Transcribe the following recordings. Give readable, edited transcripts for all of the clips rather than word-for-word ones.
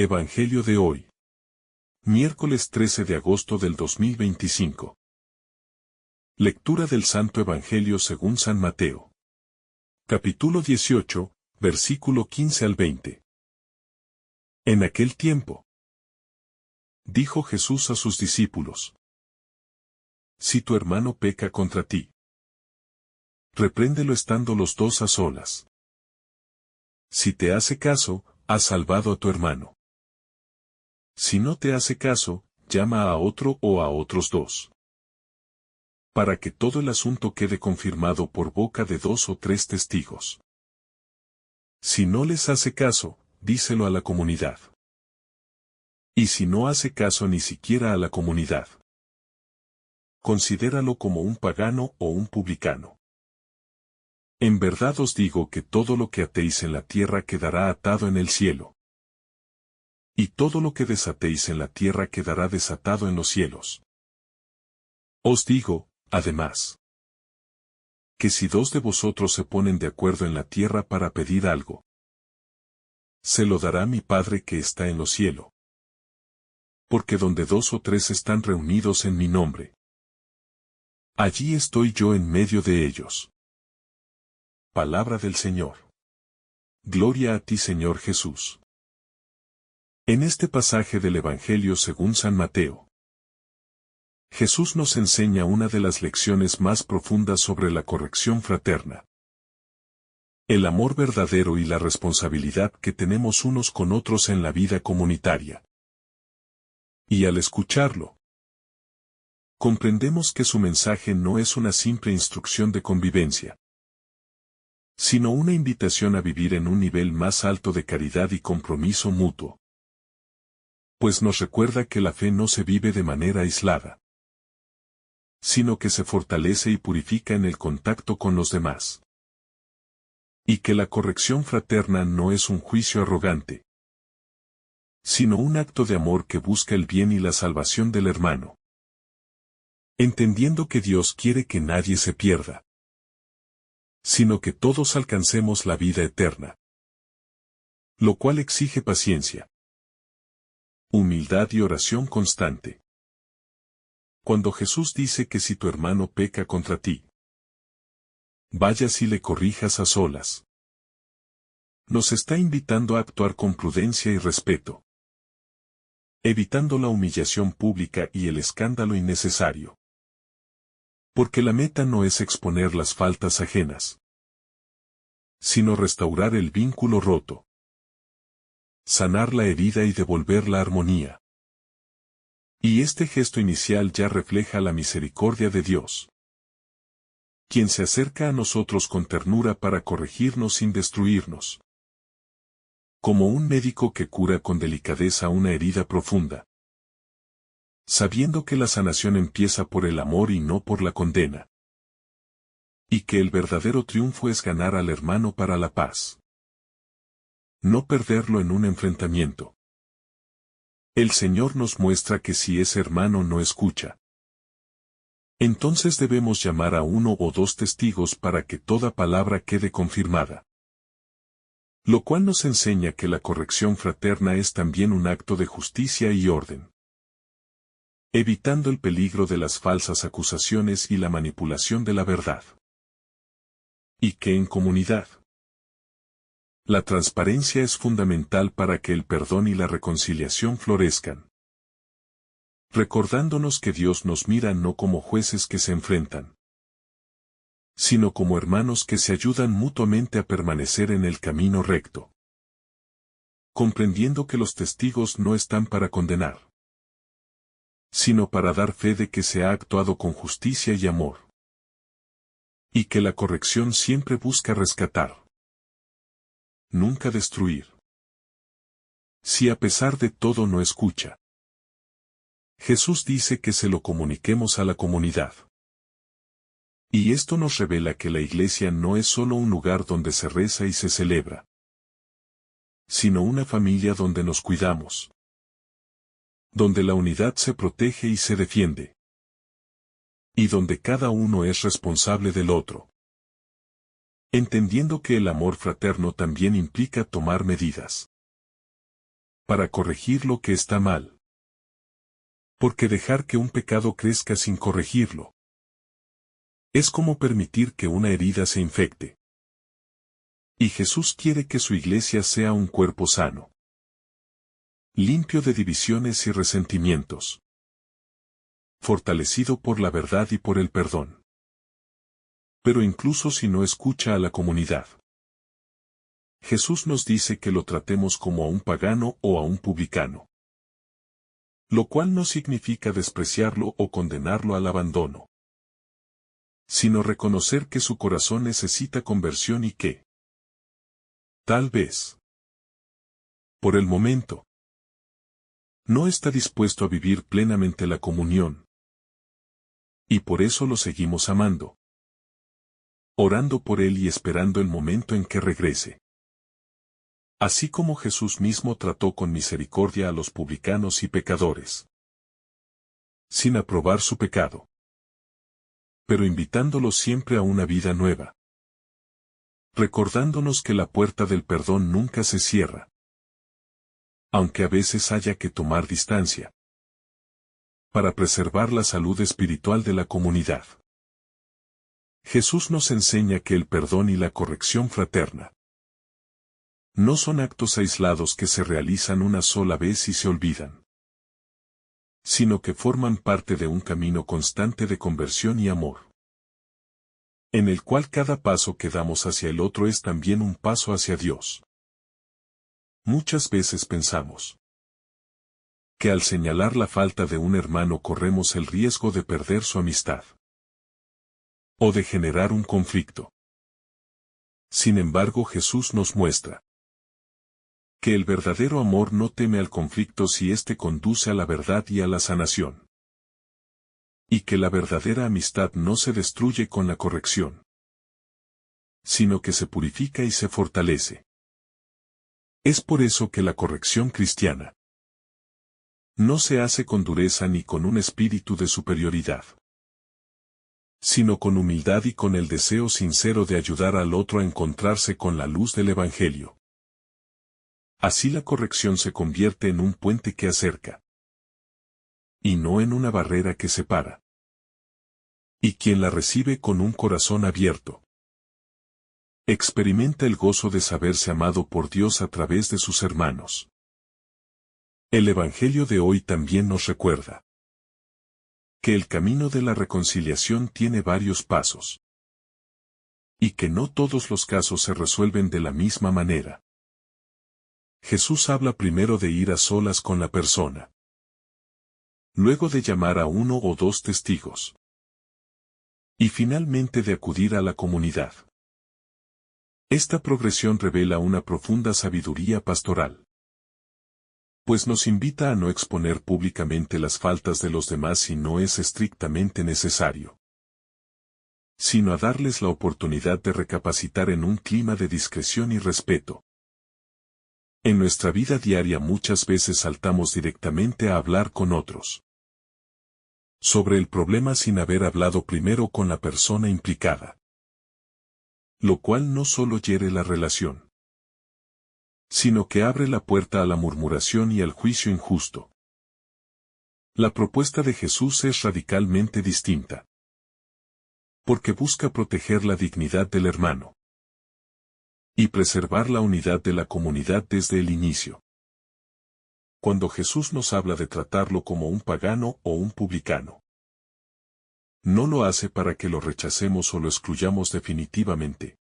Evangelio de hoy. Miércoles 13 de agosto del 2025. Lectura del Santo Evangelio según San Mateo. Capítulo 18, versículo 15 al 20. En aquel tiempo, dijo Jesús a sus discípulos: Si tu hermano peca contra ti, repréndelo estando los dos a solas. Si te hace caso, has salvado a tu hermano. Si no te hace caso, llama a otro o a otros dos, para que todo el asunto quede confirmado por boca de 2 o 3 testigos. Si no les hace caso, díselo a la comunidad. Y si no hace caso ni siquiera a la comunidad, considéralo como un pagano o un publicano. En verdad os digo que todo lo que atéis en la tierra quedará atado en el cielo, y todo lo que desatéis en la tierra quedará desatado en los cielos. Os digo, además, que si 2 de vosotros se ponen de acuerdo en la tierra para pedir algo, se lo dará mi Padre que está en lo cielo. Porque donde 2 o 3 están reunidos en mi nombre, allí estoy yo en medio de ellos. Palabra del Señor. Gloria a ti, Señor Jesús. En este pasaje del Evangelio según San Mateo, Jesús nos enseña una de las lecciones más profundas sobre la corrección fraterna. El amor verdadero y la responsabilidad que tenemos unos con otros en la vida comunitaria. Y al escucharlo, comprendemos que su mensaje no es una simple instrucción de convivencia, sino una invitación a vivir en un nivel más alto de caridad y compromiso mutuo. Pues nos recuerda que la fe no se vive de manera aislada, sino que se fortalece y purifica en el contacto con los demás. Y que la corrección fraterna no es un juicio arrogante, sino un acto de amor que busca el bien y la salvación del hermano. Entendiendo que Dios quiere que nadie se pierda, sino que todos alcancemos la vida eterna. Lo cual exige paciencia, humildad y oración constante. Cuando Jesús dice que si tu hermano peca contra ti, vayas y le corrijas a solas, nos está invitando a actuar con prudencia y respeto, evitando la humillación pública y el escándalo innecesario. Porque la meta no es exponer las faltas ajenas, sino restaurar el vínculo roto, sanar la herida y devolver la armonía. Y este gesto inicial ya refleja la misericordia de Dios, quien se acerca a nosotros con ternura para corregirnos sin destruirnos. Como un médico que cura con delicadeza una herida profunda, sabiendo que la sanación empieza por el amor y no por la condena. Y que el verdadero triunfo es ganar al hermano para la paz, no perderlo en un enfrentamiento. El Señor nos muestra que si ese hermano no escucha, entonces debemos llamar a 1 o 2 testigos para que toda palabra quede confirmada. Lo cual nos enseña que la corrección fraterna es también un acto de justicia y orden, evitando el peligro de las falsas acusaciones y la manipulación de la verdad. Y que en comunidad, la transparencia es fundamental para que el perdón y la reconciliación florezcan. Recordándonos que Dios nos mira no como jueces que se enfrentan, sino como hermanos que se ayudan mutuamente a permanecer en el camino recto. Comprendiendo que los testigos no están para condenar, sino para dar fe de que se ha actuado con justicia y amor. Y que la corrección siempre busca rescatar, nunca destruir. Si a pesar de todo no escucha, Jesús dice que se lo comuniquemos a la comunidad. Y esto nos revela que la iglesia no es solo un lugar donde se reza y se celebra, sino una familia donde nos cuidamos, donde la unidad se protege y se defiende, y donde cada uno es responsable del otro. Entendiendo que el amor fraterno también implica tomar medidas, para corregir lo que está mal. Porque dejar que un pecado crezca sin corregirlo es como permitir que una herida se infecte. Y Jesús quiere que su iglesia sea un cuerpo sano, limpio de divisiones y resentimientos, fortalecido por la verdad y por el perdón. Pero incluso si no escucha a la comunidad, Jesús nos dice que lo tratemos como a un pagano o a un publicano. Lo cual no significa despreciarlo o condenarlo al abandono, sino reconocer que su corazón necesita conversión y que, tal vez, por el momento, no está dispuesto a vivir plenamente la comunión. Y por eso lo seguimos amando, orando por él y esperando el momento en que regrese. Así como Jesús mismo trató con misericordia a los publicanos y pecadores, sin aprobar su pecado, pero invitándolos siempre a una vida nueva, recordándonos que la puerta del perdón nunca se cierra, aunque a veces haya que tomar distancia, para preservar la salud espiritual de la comunidad. Jesús nos enseña que el perdón y la corrección fraterna no son actos aislados que se realizan una sola vez y se olvidan, sino que forman parte de un camino constante de conversión y amor, en el cual cada paso que damos hacia el otro es también un paso hacia Dios. Muchas veces pensamos que al señalar la falta de un hermano corremos el riesgo de perder su amistad o de generar un conflicto. Sin embargo, Jesús nos muestra que el verdadero amor no teme al conflicto si éste conduce a la verdad y a la sanación, y que la verdadera amistad no se destruye con la corrección, sino que se purifica y se fortalece. Es por eso que la corrección cristiana no se hace con dureza ni con un espíritu de superioridad, sino con humildad y con el deseo sincero de ayudar al otro a encontrarse con la luz del Evangelio. Así la corrección se convierte en un puente que acerca, y no en una barrera que separa. Y quien la recibe con un corazón abierto, experimenta el gozo de saberse amado por Dios a través de sus hermanos. El Evangelio de hoy también nos recuerda que el camino de la reconciliación tiene varios pasos, y que no todos los casos se resuelven de la misma manera. Jesús habla primero de ir a solas con la persona, luego de llamar a uno o dos testigos, y finalmente de acudir a la comunidad. Esta progresión revela una profunda sabiduría pastoral, pues nos invita a no exponer públicamente las faltas de los demás si no es estrictamente necesario, sino a darles la oportunidad de recapacitar en un clima de discreción y respeto. En nuestra vida diaria muchas veces saltamos directamente a hablar con otros sobre el problema sin haber hablado primero con la persona implicada, lo cual no solo hiere la relación, sino que abre la puerta a la murmuración y al juicio injusto. La propuesta de Jesús es radicalmente distinta, porque busca proteger la dignidad del hermano y preservar la unidad de la comunidad desde el inicio. Cuando Jesús nos habla de tratarlo como un pagano o un publicano, no lo hace para que lo rechacemos o lo excluyamos definitivamente,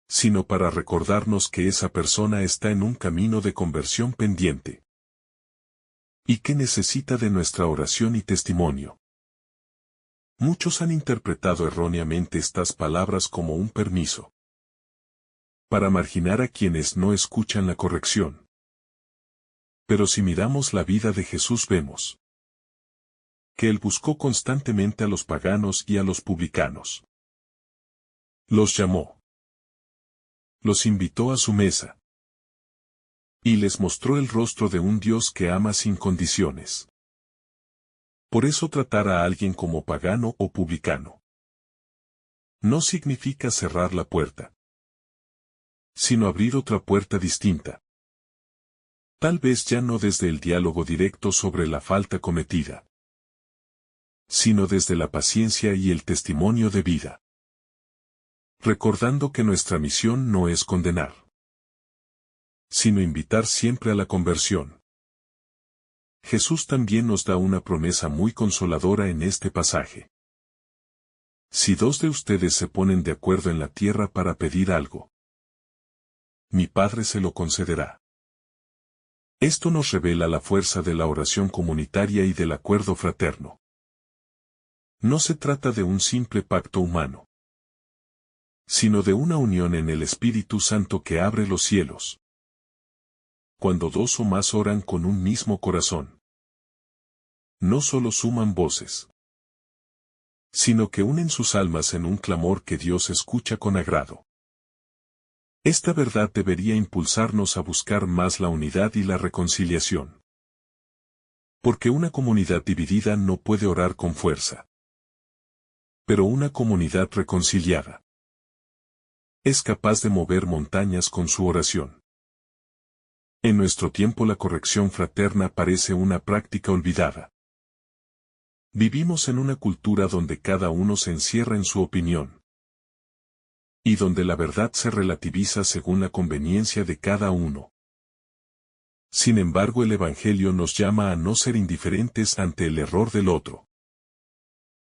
sino para recordarnos que esa persona está en un camino de conversión pendiente, y que necesita de nuestra oración y testimonio. Muchos han interpretado erróneamente estas palabras como un permiso para marginar a quienes no escuchan la corrección. Pero si miramos la vida de Jesús vemos que él buscó constantemente a los paganos y a los publicanos. Los llamó, los invitó a su mesa, y les mostró el rostro de un Dios que ama sin condiciones. Por eso tratar a alguien como pagano o publicano no significa cerrar la puerta, sino abrir otra puerta distinta, Tal vez ya no desde el diálogo directo sobre la falta cometida, sino desde la paciencia y el testimonio de vida. Recordando que nuestra misión no es condenar, sino invitar siempre a la conversión. Jesús también nos da una promesa muy consoladora en este pasaje. Si dos de ustedes se ponen de acuerdo en la tierra para pedir algo, mi Padre se lo concederá. Esto nos revela la fuerza de la oración comunitaria y del acuerdo fraterno. No se trata de un simple pacto humano, sino de una unión en el Espíritu Santo que abre los cielos. Cuando dos o más oran con un mismo corazón, no solo suman voces, sino que unen sus almas en un clamor que Dios escucha con agrado. Esta verdad debería impulsarnos a buscar más la unidad y la reconciliación. Porque una comunidad dividida no puede orar con fuerza. Pero una comunidad reconciliada es capaz de mover montañas con su oración. En nuestro tiempo la corrección fraterna parece una práctica olvidada. Vivimos en una cultura donde cada uno se encierra en su opinión, y donde la verdad se relativiza según la conveniencia de cada uno. Sin embargo, el Evangelio nos llama a no ser indiferentes ante el error del otro.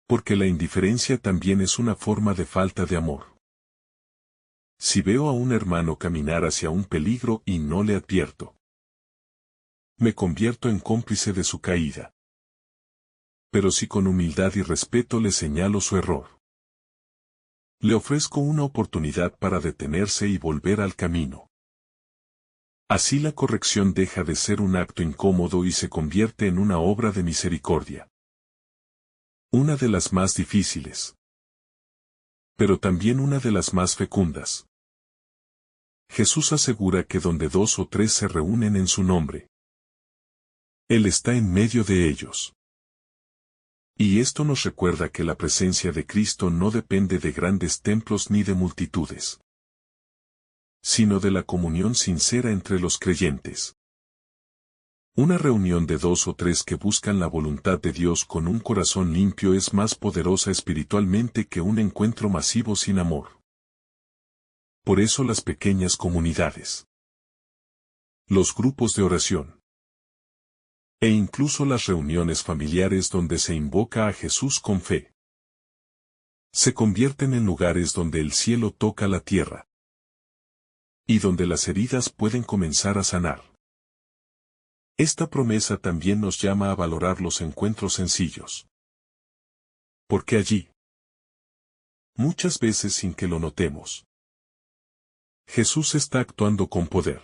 Porque la indiferencia también es una forma de falta de amor. Si veo a un hermano caminar hacia un peligro y no le advierto, me convierto en cómplice de su caída. Pero si con humildad y respeto le señalo su error, le ofrezco una oportunidad para detenerse y volver al camino. Así la corrección deja de ser un acto incómodo y se convierte en una obra de misericordia. Una de las más difíciles, pero también una de las más fecundas. Jesús asegura que donde dos o tres se reúnen en su nombre, Él está en medio de ellos. Y esto nos recuerda que la presencia de Cristo no depende de grandes templos ni de multitudes, sino de la comunión sincera entre los creyentes. Una reunión de dos o tres que buscan la voluntad de Dios con un corazón limpio es más poderosa espiritualmente que un encuentro masivo sin amor. Por eso las pequeñas comunidades, los grupos de oración, e incluso las reuniones familiares donde se invoca a Jesús con fe, se convierten en lugares donde el cielo toca la tierra, y donde las heridas pueden comenzar a sanar. Esta promesa también nos llama a valorar los encuentros sencillos. Porque allí, muchas veces sin que lo notemos, Jesús está actuando con poder.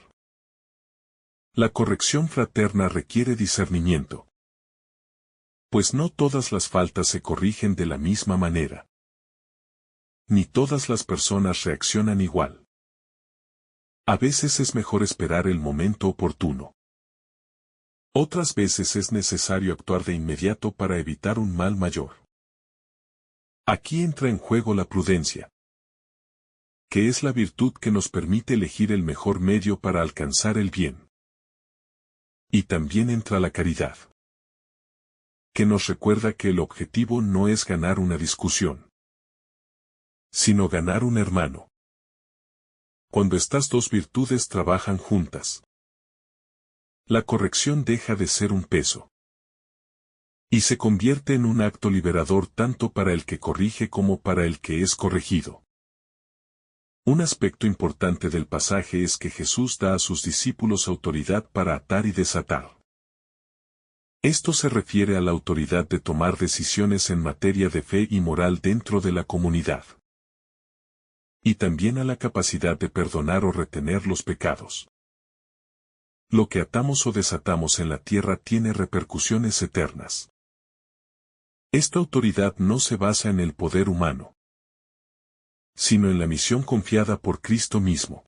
La corrección fraterna requiere discernimiento, pues no todas las faltas se corrigen de la misma manera. Ni todas las personas reaccionan igual. A veces es mejor esperar el momento oportuno. Otras veces es necesario actuar de inmediato para evitar un mal mayor. Aquí entra en juego la prudencia, que es la virtud que nos permite elegir el mejor medio para alcanzar el bien. Y también entra la caridad, que nos recuerda que el objetivo no es ganar una discusión, sino ganar un hermano. Cuando estas dos virtudes trabajan juntas, la corrección deja de ser un peso y se convierte en un acto liberador tanto para el que corrige como para el que es corregido. Un aspecto importante del pasaje es que Jesús da a sus discípulos autoridad para atar y desatar. Esto se refiere a la autoridad de tomar decisiones en materia de fe y moral dentro de la comunidad. Y también a la capacidad de perdonar o retener los pecados. Lo que atamos o desatamos en la tierra tiene repercusiones eternas. Esta autoridad no se basa en el poder humano, sino en la misión confiada por Cristo mismo.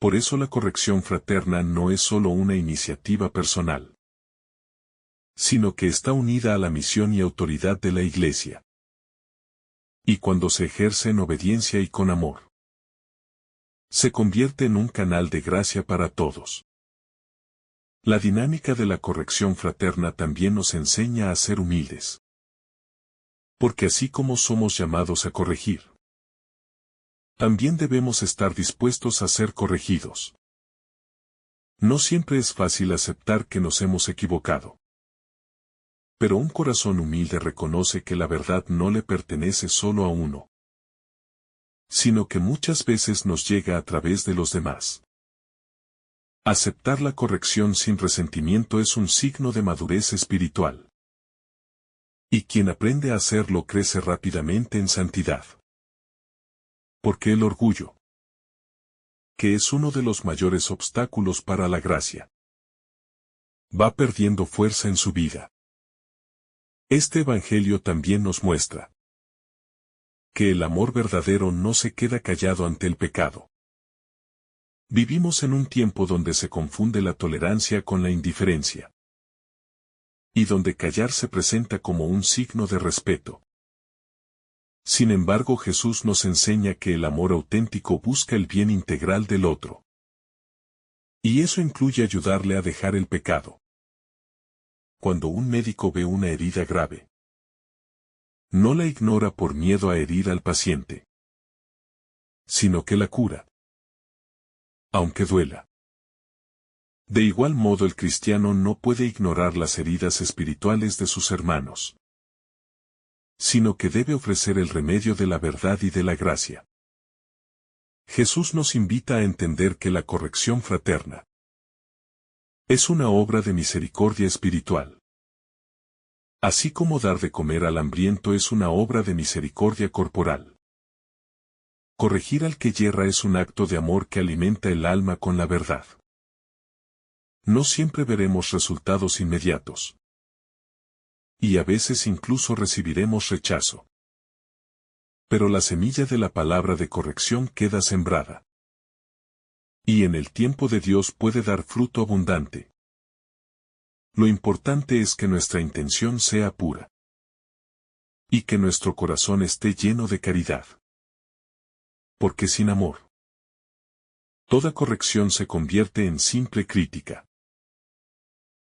Por eso la corrección fraterna no es solo una iniciativa personal, sino que está unida a la misión y autoridad de la Iglesia. Y cuando se ejerce en obediencia y con amor, se convierte en un canal de gracia para todos. La dinámica de la corrección fraterna también nos enseña a ser humildes. Porque así como somos llamados a corregir, también debemos estar dispuestos a ser corregidos. No siempre es fácil aceptar que nos hemos equivocado. Pero un corazón humilde reconoce que la verdad no le pertenece solo a uno, sino que muchas veces nos llega a través de los demás. Aceptar la corrección sin resentimiento es un signo de madurez espiritual. Y quien aprende a hacerlo crece rápidamente en santidad. Porque el orgullo, que es uno de los mayores obstáculos para la gracia, va perdiendo fuerza en su vida. Este evangelio también nos muestra que el amor verdadero no se queda callado ante el pecado. Vivimos en un tiempo donde se confunde la tolerancia con la indiferencia, y donde callar se presenta como un signo de respeto. Sin embargo, Jesús nos enseña que el amor auténtico busca el bien integral del otro. Y eso incluye ayudarle a dejar el pecado. Cuando un médico ve una herida grave, no la ignora por miedo a herir al paciente, sino que la cura, aunque duela. De igual modo, el cristiano no puede ignorar las heridas espirituales de sus hermanos, sino que debe ofrecer el remedio de la verdad y de la gracia. Jesús nos invita a entender que la corrección fraterna es una obra de misericordia espiritual. Así como dar de comer al hambriento es una obra de misericordia corporal. Corregir al que yerra es un acto de amor que alimenta el alma con la verdad. No siempre veremos resultados inmediatos. Y a veces incluso recibiremos rechazo. Pero la semilla de la palabra de corrección queda sembrada. Y en el tiempo de Dios puede dar fruto abundante. Lo importante es que nuestra intención sea pura. Y que nuestro corazón esté lleno de caridad. Porque sin amor, toda corrección se convierte en simple crítica.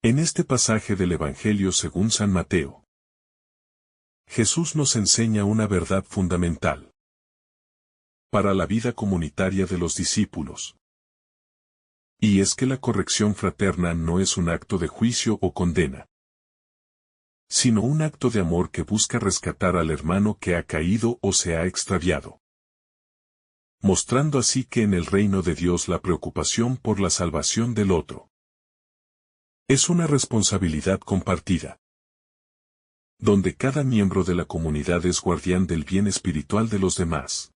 En este pasaje del Evangelio según San Mateo, Jesús nos enseña una verdad fundamental para la vida comunitaria de los discípulos. Y es que la corrección fraterna no es un acto de juicio o condena, sino un acto de amor que busca rescatar al hermano que ha caído o se ha extraviado, mostrando así que en el reino de Dios la preocupación por la salvación del otro es una responsabilidad compartida, donde cada miembro de la comunidad es guardián del bien espiritual de los demás,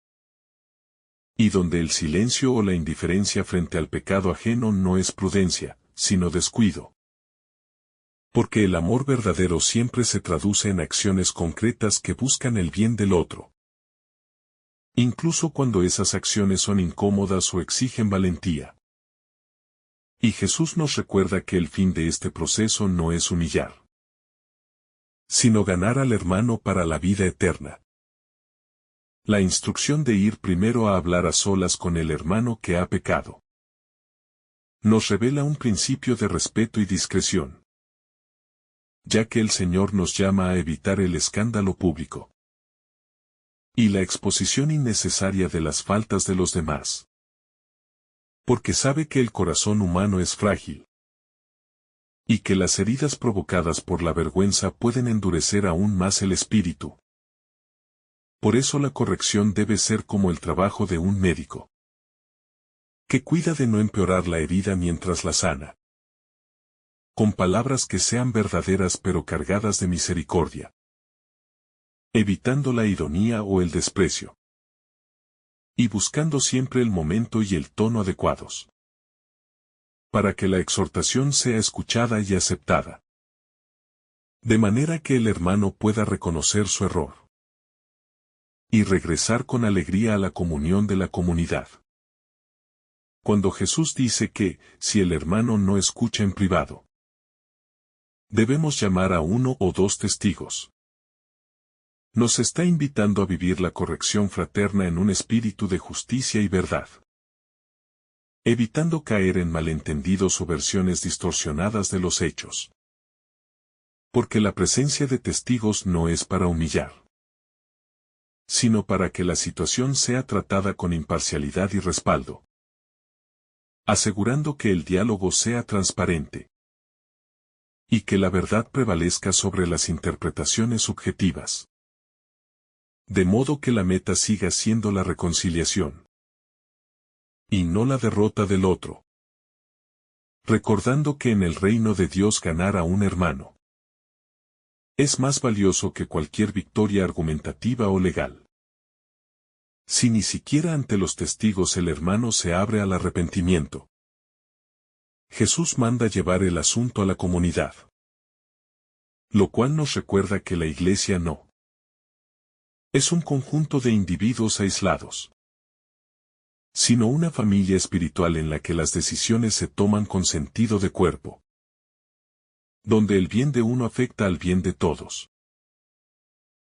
y donde el silencio o la indiferencia frente al pecado ajeno no es prudencia, sino descuido. Porque el amor verdadero siempre se traduce en acciones concretas que buscan el bien del otro, incluso cuando esas acciones son incómodas o exigen valentía. Y Jesús nos recuerda que el fin de este proceso no es humillar, sino ganar al hermano para la vida eterna. La instrucción de ir primero a hablar a solas con el hermano que ha pecado nos revela un principio de respeto y discreción, ya que el Señor nos llama a evitar el escándalo público y la exposición innecesaria de las faltas de los demás. Porque sabe que el corazón humano es frágil, y que las heridas provocadas por la vergüenza pueden endurecer aún más el espíritu. Por eso la corrección debe ser como el trabajo de un médico, que cuida de no empeorar la herida mientras la sana, con palabras que sean verdaderas pero cargadas de misericordia, evitando la ironía o el desprecio, y buscando siempre el momento y el tono adecuados, para que la exhortación sea escuchada y aceptada, de manera que el hermano pueda reconocer su error y regresar con alegría a la comunión de la comunidad. Cuando Jesús dice que, si el hermano no escucha en privado, debemos llamar a 1 o 2 testigos, nos está invitando a vivir la corrección fraterna en un espíritu de justicia y verdad. evitando caer en malentendidos o versiones distorsionadas de los hechos. Porque la presencia de testigos no es para humillar, sino para que la situación sea tratada con imparcialidad y respaldo, asegurando que el diálogo sea transparente y que la verdad prevalezca sobre las interpretaciones subjetivas. De modo que la meta siga siendo la reconciliación y no la derrota del otro. Recordando que en el reino de Dios ganar a un hermano es más valioso que cualquier victoria argumentativa o legal. Si ni siquiera ante los testigos el hermano se abre al arrepentimiento, Jesús manda llevar el asunto a la comunidad. Lo cual nos recuerda que la Iglesia no es un conjunto de individuos aislados, sino una familia espiritual en la que las decisiones se toman con sentido de cuerpo, donde el bien de uno afecta al bien de todos,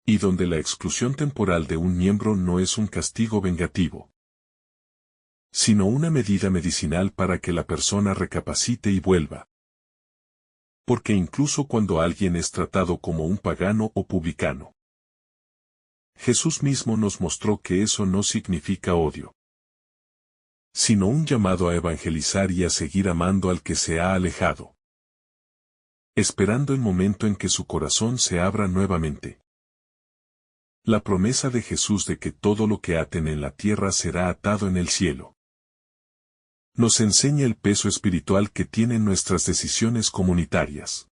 y donde la exclusión temporal de un miembro no es un castigo vengativo, sino una medida medicinal para que la persona recapacite y vuelva. Porque incluso cuando alguien es tratado como un pagano o publicano, Jesús mismo nos mostró que eso no significa odio, sino un llamado a evangelizar y a seguir amando al que se ha alejado, esperando el momento en que su corazón se abra nuevamente. La promesa de Jesús de que todo lo que aten en la tierra será atado en el cielo nos enseña el peso espiritual que tienen nuestras decisiones comunitarias,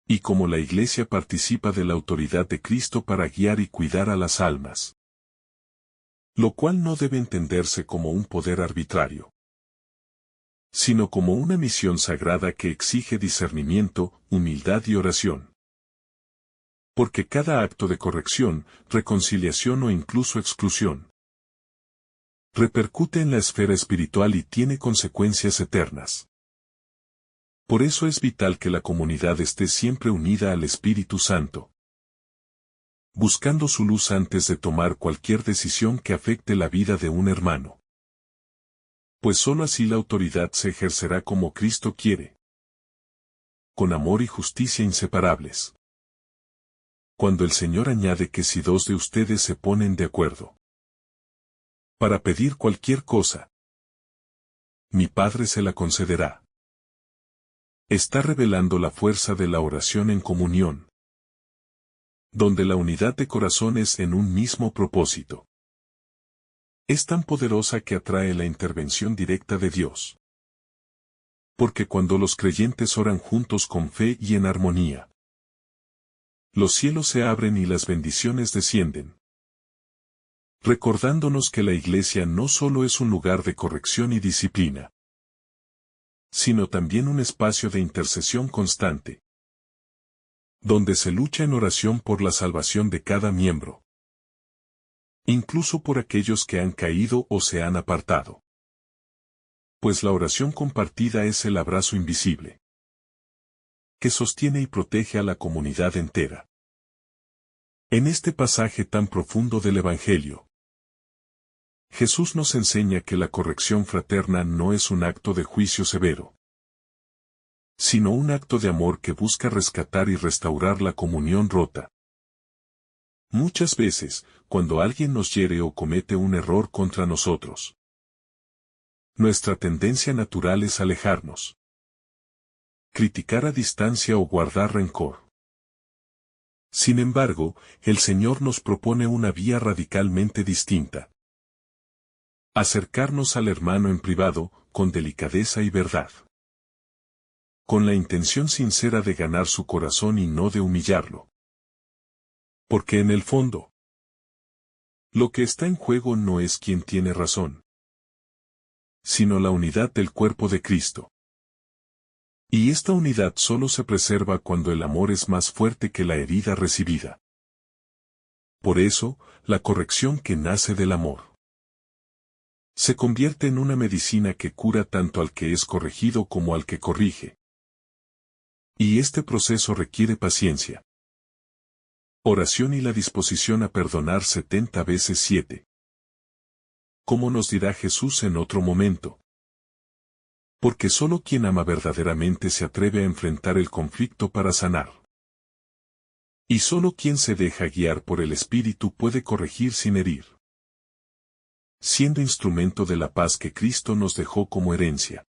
y cómo la Iglesia participa de la autoridad de Cristo para guiar y cuidar a las almas, lo cual no debe entenderse como un poder arbitrario, sino como una misión sagrada que exige discernimiento, humildad y oración. Porque cada acto de corrección, reconciliación o incluso exclusión repercute en la esfera espiritual y tiene consecuencias eternas. Por eso es vital que la comunidad esté siempre unida al Espíritu Santo, buscando su luz antes de tomar cualquier decisión que afecte la vida de un hermano. Pues sólo así la autoridad se ejercerá como Cristo quiere, con amor y justicia inseparables. Cuando el Señor añade que si dos de ustedes se ponen de acuerdo para pedir cualquier cosa, mi Padre se la concederá. Está revelando la fuerza de la oración en comunión, donde la unidad de corazón es en un mismo propósito. Es tan poderosa que atrae la intervención directa de Dios. Porque cuando los creyentes oran juntos con fe y en armonía, los cielos se abren y las bendiciones descienden, recordándonos que la Iglesia no solo es un lugar de corrección y disciplina, sino también un espacio de intercesión constante, donde se lucha en oración por la salvación de cada miembro, incluso por aquellos que han caído o se han apartado. Pues la oración compartida es el abrazo invisible, que sostiene y protege a la comunidad entera. En este pasaje tan profundo del Evangelio, Jesús nos enseña que la corrección fraterna no es un acto de juicio severo, sino un acto de amor que busca rescatar y restaurar la comunión rota. Muchas veces, cuando alguien nos hiere o comete un error contra nosotros, nuestra tendencia natural es alejarnos, criticar a distancia o guardar rencor. Sin embargo, el Señor nos propone una vía radicalmente distinta. Acercarnos al hermano en privado, con delicadeza y verdad, con la intención sincera de ganar su corazón y no de humillarlo. Porque en el fondo, lo que está en juego no es quién tiene razón, sino la unidad del cuerpo de Cristo. Y esta unidad solo se preserva cuando el amor es más fuerte que la herida recibida. Por eso, la corrección que nace del amor se convierte en una medicina que cura tanto al que es corregido como al que corrige. Y este proceso requiere paciencia, oración y la disposición a perdonar 70 veces 7. Como nos dirá Jesús en otro momento, Porque solo quien ama verdaderamente se atreve a enfrentar el conflicto para sanar. Y solo quien se deja guiar por el Espíritu puede corregir sin herir, siendo instrumento de la paz que Cristo nos dejó como herencia.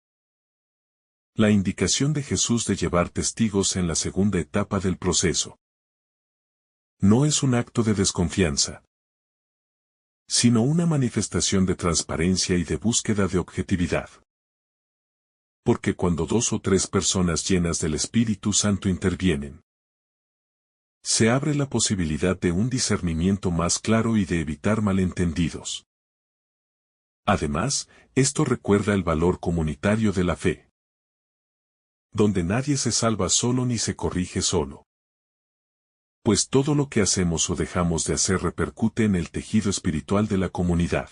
La indicación de Jesús de llevar testigos en la segunda etapa del proceso no es un acto de desconfianza, sino una manifestación de transparencia y de búsqueda de objetividad. Porque cuando 2 o 3 personas llenas del Espíritu Santo intervienen, se abre la posibilidad de un discernimiento más claro y de evitar malentendidos. Además, esto recuerda el valor comunitario de la fe, donde nadie se salva solo ni se corrige solo. Pues todo lo que hacemos o dejamos de hacer repercute en el tejido espiritual de la comunidad.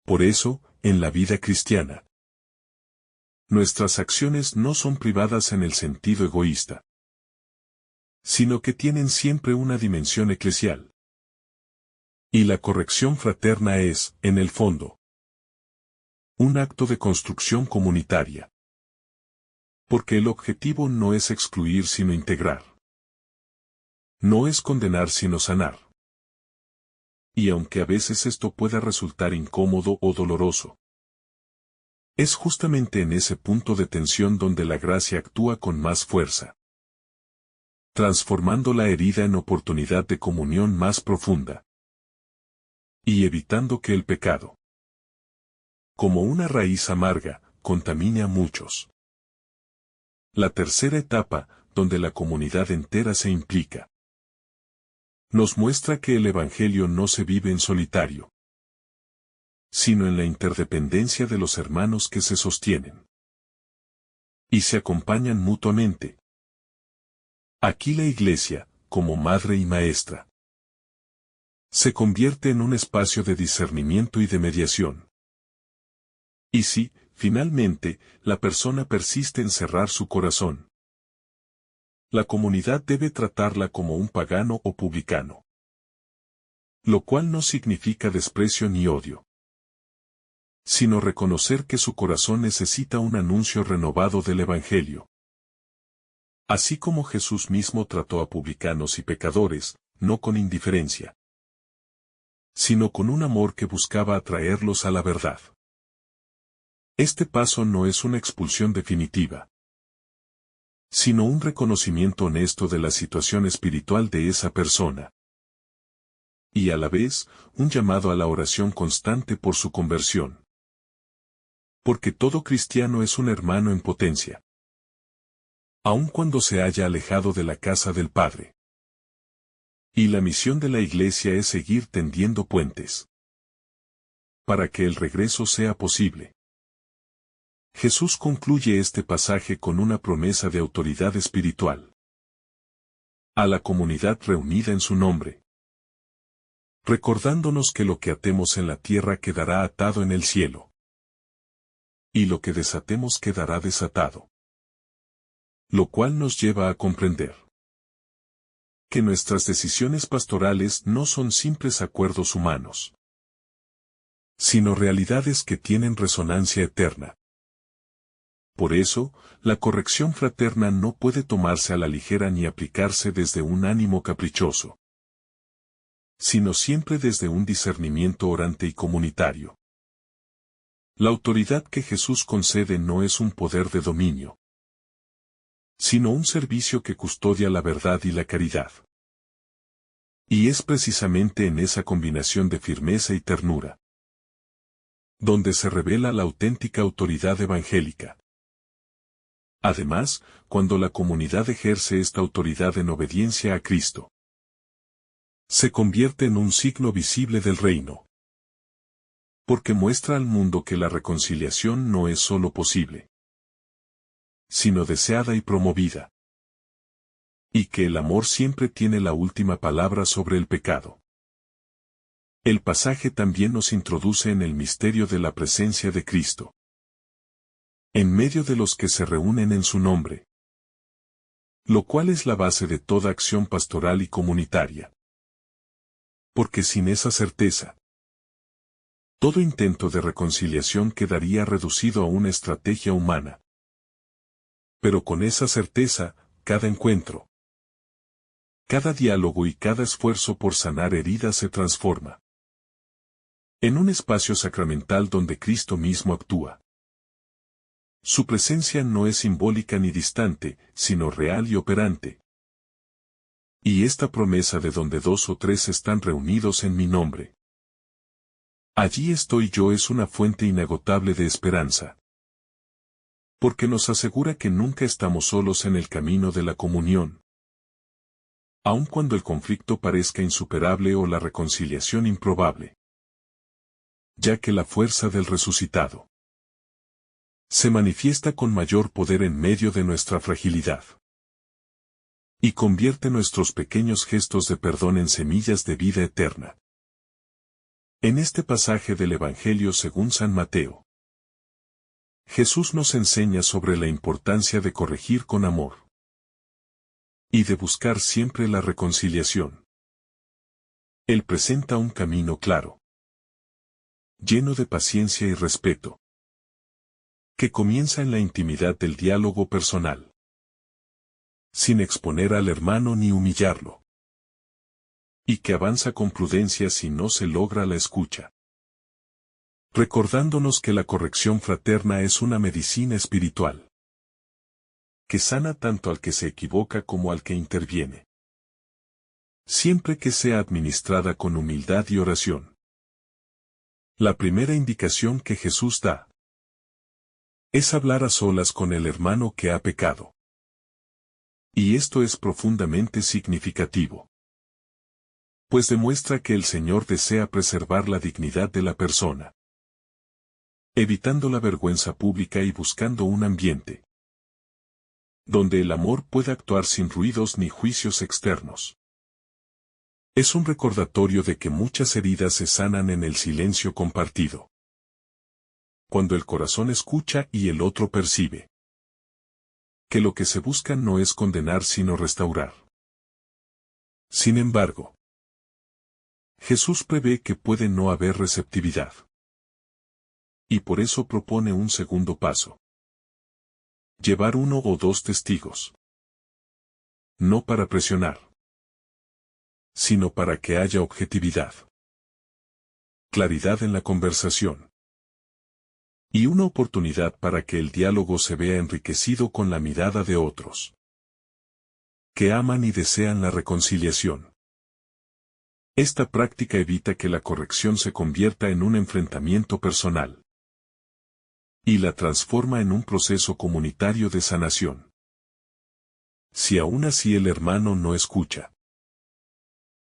Por eso, en la vida cristiana, nuestras acciones no son privadas en el sentido egoísta, sino que tienen siempre una dimensión eclesial. Y la corrección fraterna es, en el fondo, un acto de construcción comunitaria. Porque el objetivo no es excluir sino integrar. No es condenar sino sanar. Y aunque a veces esto pueda resultar incómodo o doloroso, es justamente en ese punto de tensión donde la gracia actúa con más fuerza, transformando la herida en oportunidad de comunión más profunda, y evitando que el pecado, como una raíz amarga, contamine a muchos. La tercera etapa, donde la comunidad entera se implica, nos muestra que el Evangelio no se vive en solitario, sino en la interdependencia de los hermanos que se sostienen y se acompañan mutuamente. Aquí la Iglesia, como madre y maestra, se convierte en un espacio de discernimiento y de mediación. Y si, finalmente, la persona persiste en cerrar su corazón, la comunidad debe tratarla como un pagano o publicano. Lo cual no significa desprecio ni odio, sino reconocer que su corazón necesita un anuncio renovado del Evangelio. Así como Jesús mismo trató a publicanos y pecadores, no con indiferencia, sino con un amor que buscaba atraerlos a la verdad. Este paso no es una expulsión definitiva, sino un reconocimiento honesto de la situación espiritual de esa persona. Y a la vez, un llamado a la oración constante por su conversión. Porque todo cristiano es un hermano en potencia, aun cuando se haya alejado de la casa del Padre. Y la misión de la Iglesia es seguir tendiendo puentes, para que el regreso sea posible. Jesús concluye este pasaje con una promesa de autoridad espiritual a la comunidad reunida en su nombre, recordándonos que lo que atemos en la tierra quedará atado en el cielo, y lo que desatemos quedará desatado. Lo cual nos lleva a comprender que nuestras decisiones pastorales no son simples acuerdos humanos, sino realidades que tienen resonancia eterna. Por eso, la corrección fraterna no puede tomarse a la ligera ni aplicarse desde un ánimo caprichoso, sino siempre desde un discernimiento orante y comunitario. La autoridad que Jesús concede no es un poder de dominio, sino un servicio que custodia la verdad y la caridad. Y es precisamente en esa combinación de firmeza y ternura donde se revela la auténtica autoridad evangélica. Además, cuando la comunidad ejerce esta autoridad en obediencia a Cristo, se convierte en un signo visible del reino. Porque muestra al mundo que la reconciliación no es solo posible, sino deseada y promovida. Y que el amor siempre tiene la última palabra sobre el pecado. El pasaje también nos introduce en el misterio de la presencia de Cristo, en medio de los que se reúnen en su nombre, lo cual es la base de toda acción pastoral y comunitaria. Porque sin esa certeza, Todo intento de reconciliación quedaría reducido a una estrategia humana. Pero con esa certeza, cada encuentro, cada diálogo y cada esfuerzo por sanar heridas se transforma en un espacio sacramental donde Cristo mismo actúa. Su presencia no es simbólica ni distante, sino real y operante. Y esta promesa de donde 2 o 3 están reunidos en mi nombre, allí estoy yo es una fuente inagotable de esperanza. Porque nos asegura que nunca estamos solos en el camino de la comunión. Aun cuando el conflicto parezca insuperable o la reconciliación improbable. Ya que la fuerza del resucitado se manifiesta con mayor poder en medio de nuestra fragilidad. Y convierte nuestros pequeños gestos de perdón en semillas de vida eterna. En este pasaje del Evangelio según San Mateo, Jesús nos enseña sobre la importancia de corregir con amor. Y de buscar siempre la reconciliación. Él presenta un camino claro, lleno de paciencia y respeto, que comienza en la intimidad del diálogo personal, sin exponer al hermano ni humillarlo, y que avanza con prudencia si no se logra la escucha, recordándonos que la corrección fraterna es una medicina espiritual, que sana tanto al que se equivoca como al que interviene, siempre que sea administrada con humildad y oración. La primera indicación que Jesús da es hablar a solas con el hermano que ha pecado. Y esto es profundamente significativo, pues demuestra que el Señor desea preservar la dignidad de la persona, evitando la vergüenza pública y buscando un ambiente donde el amor pueda actuar sin ruidos ni juicios externos. Es un recordatorio de que muchas heridas se sanan en el silencio compartido. Cuando el corazón escucha y el otro percibe que lo que se busca no es condenar sino restaurar. Sin embargo, Jesús prevé que puede no haber receptividad. Y por eso propone un segundo paso. Llevar 1 o 2 testigos. No para presionar, sino para que haya objetividad, claridad en la conversación, y una oportunidad para que el diálogo se vea enriquecido con la mirada de otros, que aman y desean la reconciliación. Esta práctica evita que la corrección se convierta en un enfrentamiento personal, y la transforma en un proceso comunitario de sanación. Si aún así el hermano no escucha,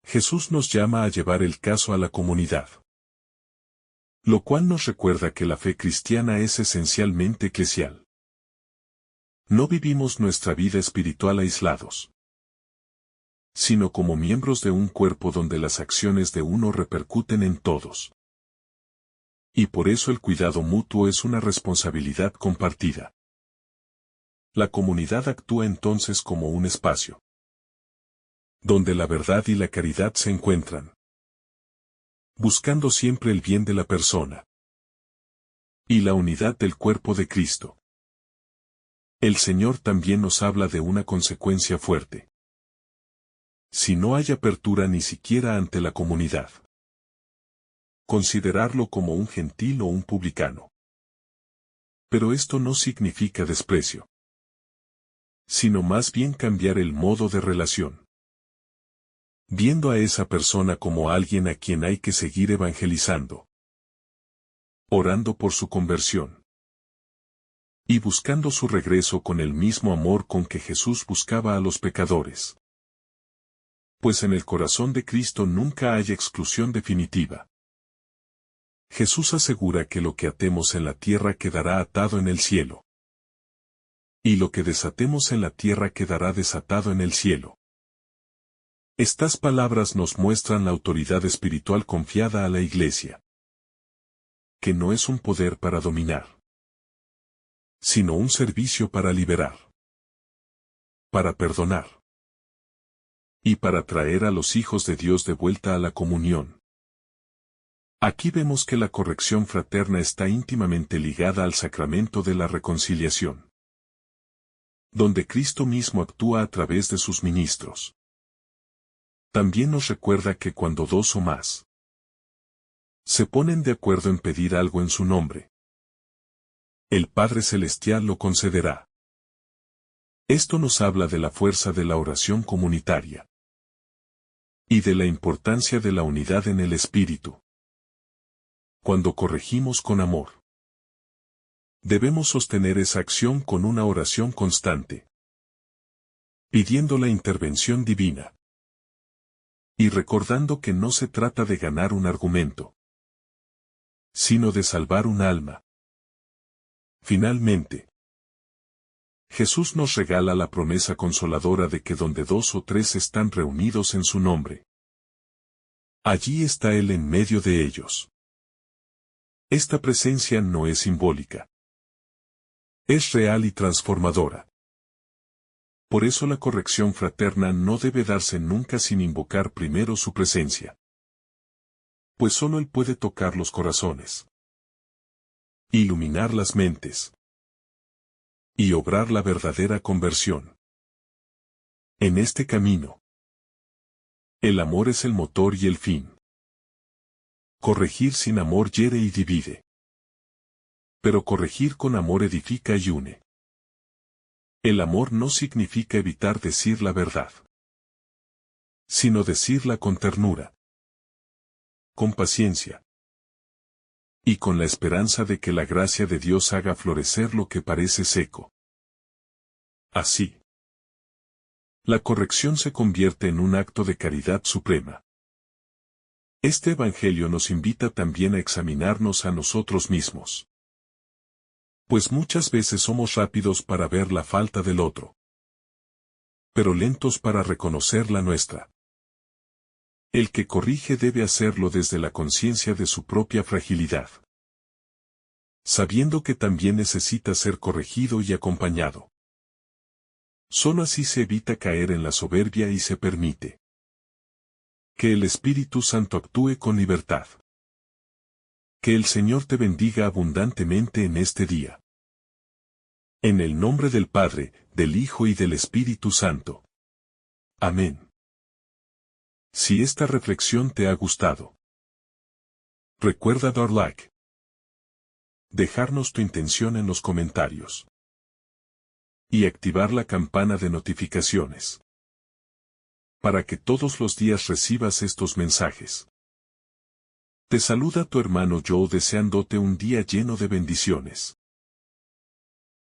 Jesús nos llama a llevar el caso a la comunidad. Lo cual nos recuerda que la fe cristiana es esencialmente eclesial. No vivimos nuestra vida espiritual aislados, sino como miembros de un cuerpo donde las acciones de uno repercuten en todos. Y por eso el cuidado mutuo es una responsabilidad compartida. La comunidad actúa entonces como un espacio donde la verdad y la caridad se encuentran, buscando siempre el bien de la persona y la unidad del cuerpo de Cristo. El Señor también nos habla de una consecuencia fuerte. Si no hay apertura ni siquiera ante la comunidad, considerarlo como un gentil o un publicano. Pero esto no significa desprecio, sino más bien cambiar el modo de relación, viendo a esa persona como alguien a quien hay que seguir evangelizando, orando por su conversión, y buscando su regreso con el mismo amor con que Jesús buscaba a los pecadores. Pues en el corazón de Cristo nunca hay exclusión definitiva. Jesús asegura que lo que atemos en la tierra quedará atado en el cielo, y lo que desatemos en la tierra quedará desatado en el cielo. Estas palabras nos muestran la autoridad espiritual confiada a la Iglesia, que no es un poder para dominar, sino un servicio para liberar, para perdonar, y para traer a los hijos de Dios de vuelta a la comunión. Aquí vemos que la corrección fraterna está íntimamente ligada al sacramento de la reconciliación, donde Cristo mismo actúa a través de sus ministros. También nos recuerda que cuando dos o más se ponen de acuerdo en pedir algo en su nombre, el Padre Celestial lo concederá. Esto nos habla de la fuerza de la oración comunitaria y de la importancia de la unidad en el Espíritu. Cuando corregimos con amor, debemos sostener esa acción con una oración constante, pidiendo la intervención divina y recordando que no se trata de ganar un argumento, sino de salvar un alma. Finalmente, Jesús nos regala la promesa consoladora de que donde dos o tres están reunidos en su nombre, allí está Él en medio de ellos. Esta presencia no es simbólica. Es real y transformadora. Por eso la corrección fraterna no debe darse nunca sin invocar primero su presencia, pues solo Él puede tocar los corazones, iluminar las mentes y obrar la verdadera conversión. En este camino, el amor es el motor y el fin. Corregir sin amor hiere y divide, pero corregir con amor edifica y une. El amor no significa evitar decir la verdad, sino decirla con ternura, con paciencia, y con la esperanza de que la gracia de Dios haga florecer lo que parece seco. Así, la corrección se convierte en un acto de caridad suprema. Este Evangelio nos invita también a examinarnos a nosotros mismos, pues muchas veces somos rápidos para ver la falta del otro, pero lentos para reconocer la nuestra. El que corrige debe hacerlo desde la conciencia de su propia fragilidad, sabiendo que también necesita ser corregido y acompañado. Solo así se evita caer en la soberbia y se permite que el Espíritu Santo actúe con libertad. Que el Señor te bendiga abundantemente en este día. En el nombre del Padre, del Hijo y del Espíritu Santo. Amén. Si esta reflexión te ha gustado, recuerda dar like, dejarnos tu intención en los comentarios y activar la campana de notificaciones para que todos los días recibas estos mensajes. Te saluda tu hermano Joe deseándote un día lleno de bendiciones.